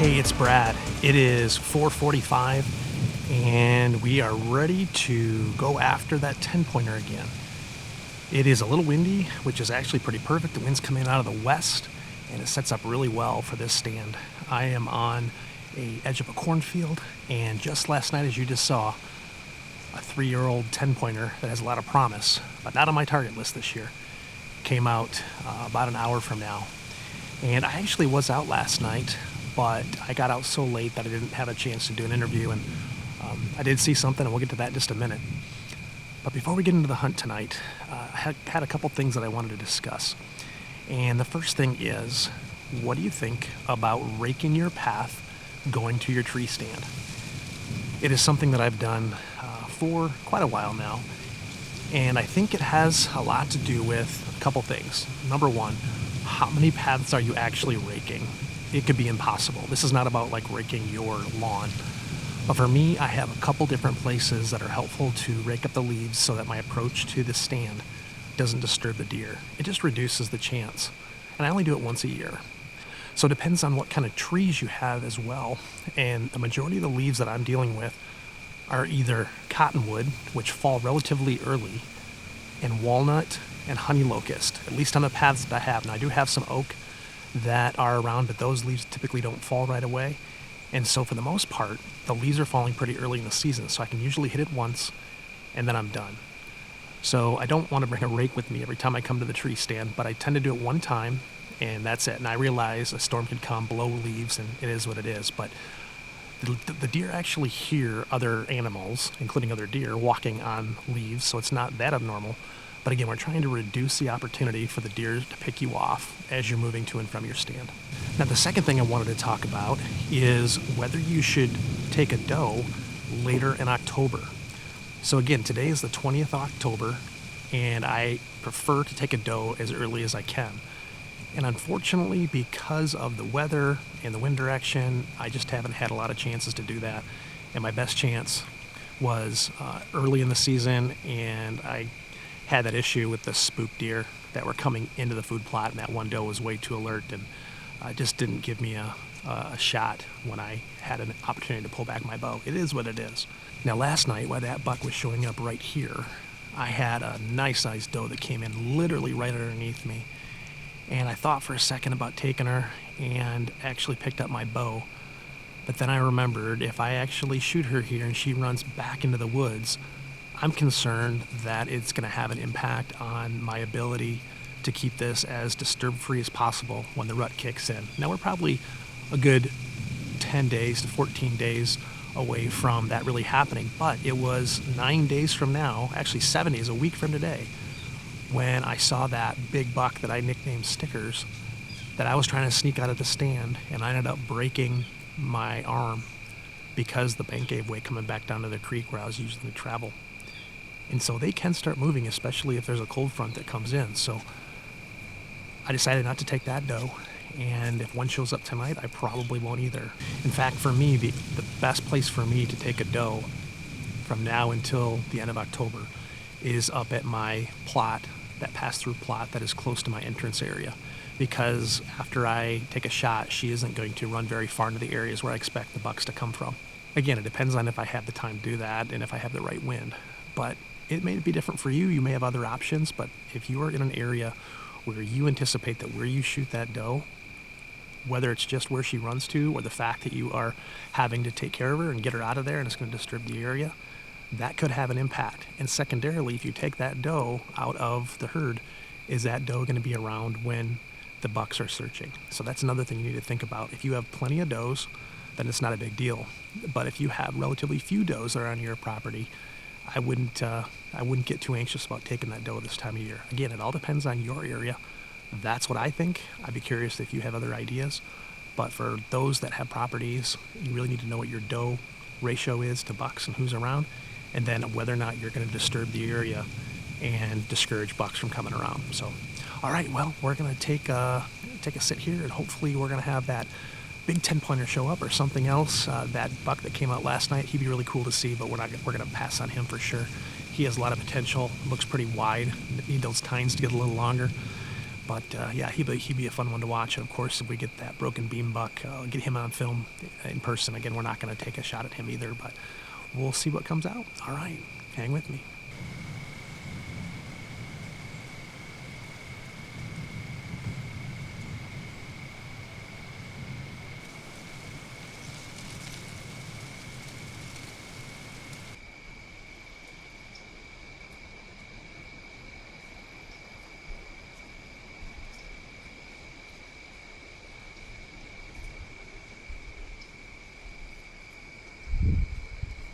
Hey, it's Brad. It is 4:45 and we are ready to go after that 10-pointer again. It is a little windy, which is actually pretty perfect. The wind's coming out of the west and it sets up really well for this stand. I am on the edge of a cornfield, and just last night, as you just saw, a 3-year-old 10-pointer that has a lot of promise, but not on my target list this year, came out about an hour from now. And I actually was out last night, but I got out so late that I didn't have a chance to do an interview, and I did see something, and we'll get to that in just a minute. But before we get into the hunt tonight, I had a couple things that I wanted to discuss. And the first thing is, what do you think about raking your path going to your tree stand? It is something that I've done for quite a while now, and I think it has a lot to do with a couple things. Number one, how many paths are you actually raking? It could be impossible. This is not about like raking your lawn. But for me, I have a couple different places that are helpful to rake up the leaves so that my approach to the stand doesn't disturb the deer. It just reduces the chance. And I only do it once a year. So it depends on what kind of trees you have as well. And the majority of the leaves that I'm dealing with are either cottonwood, which fall relatively early, and walnut and honey locust, at least on the paths that I have. Now I do have some oak that are around, but those leaves typically don't fall right away. And so for the most part, the leaves are falling pretty early in the season, so I can usually hit it once and then I'm done. So I don't want to bring a rake with me every time I come to the tree stand, but I tend to do it one time and that's it. And I realize a storm could come, blow leaves, and it is what it is. But the deer actually hear other animals, including other deer, walking on leaves, so it's not that abnormal. But again, we're trying to reduce the opportunity for the deer to pick you off as you're moving to and from your stand. Now, the second thing I wanted to talk about is whether you should take a doe later in October. So again, today is the 20th of October, and I prefer to take a doe as early as I can. And unfortunately, because of the weather and the wind direction, I just haven't had a lot of chances to do that. And my best chance was early in the season, and I had that issue with the spook deer that were coming into the food plot, and that one doe was way too alert and just didn't give me a shot when I had an opportunity to pull back my bow. It is what it is. Now last night, while that buck was showing up right here, I had a nice sized doe that came in literally right underneath me, and I thought for a second about taking her and actually picked up my bow. But then I remembered, if I actually shoot her here and she runs back into the woods, I'm concerned that it's going to have an impact on my ability to keep this as disturb-free as possible when the rut kicks in. Now we're probably a good 10 days to 14 days away from that really happening, but it was 9 days from now, actually 7 days, a week from today, when I saw that big buck that I nicknamed Stickers, that I was trying to sneak out of the stand, and I ended up breaking my arm because the bank gave way coming back down to the creek where I was using the travel. And so they can start moving, especially if there's a cold front that comes in. So I decided not to take that doe, and if one shows up tonight, I probably won't either. In fact, for me, the best place for me to take a doe from now until the end of October is up at my plot, that pass-through plot that is close to my entrance area. Because after I take a shot, she isn't going to run very far into the areas where I expect the bucks to come from. Again, it depends on if I have the time to do that and if I have the right wind. But it may be different for you. You may have other options, but if you are in an area where you anticipate that where you shoot that doe, whether it's just where she runs to or the fact that you are having to take care of her and get her out of there and it's going to disturb the area, that could have an impact. And secondarily, if you take that doe out of the herd, is that doe going to be around when the bucks are searching? So that's another thing you need to think about. If you have plenty of does, then it's not a big deal. But if you have relatively few does that are on your property, I wouldn't get too anxious about taking that doe this time of year. Again, it all depends on your area. That's what I think. I'd be curious if you have other ideas. But for those that have properties, you really need to know what your doe ratio is to bucks and who's around, and then whether or not you're going to disturb the area and discourage bucks from coming around. So, all right, well, we're going to take a sit here, and hopefully we're going to have that big 10-pointer show up or something else. That buck that came out last night, he'd be really cool to see, but we're going to pass on him for sure. He has a lot of potential, looks pretty wide, need those tines to get a little longer. But yeah, he'd be a fun one to watch. And of course, if we get that broken beam buck, I'll get him on film in person. Again, we're not going to take a shot at him either, but we'll see what comes out. All right, hang with me.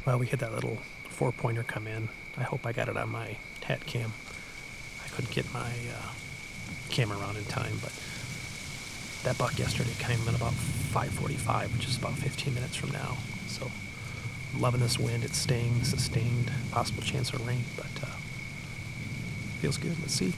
Well, we had that little 4-pointer come in. I hope I got it on my hat cam. I couldn't get my camera on in time, but that buck yesterday came in about 5:45, which is about 15 minutes from now. So, loving this wind. It's staying sustained. Possible chance of rain, but feels good. Let's see.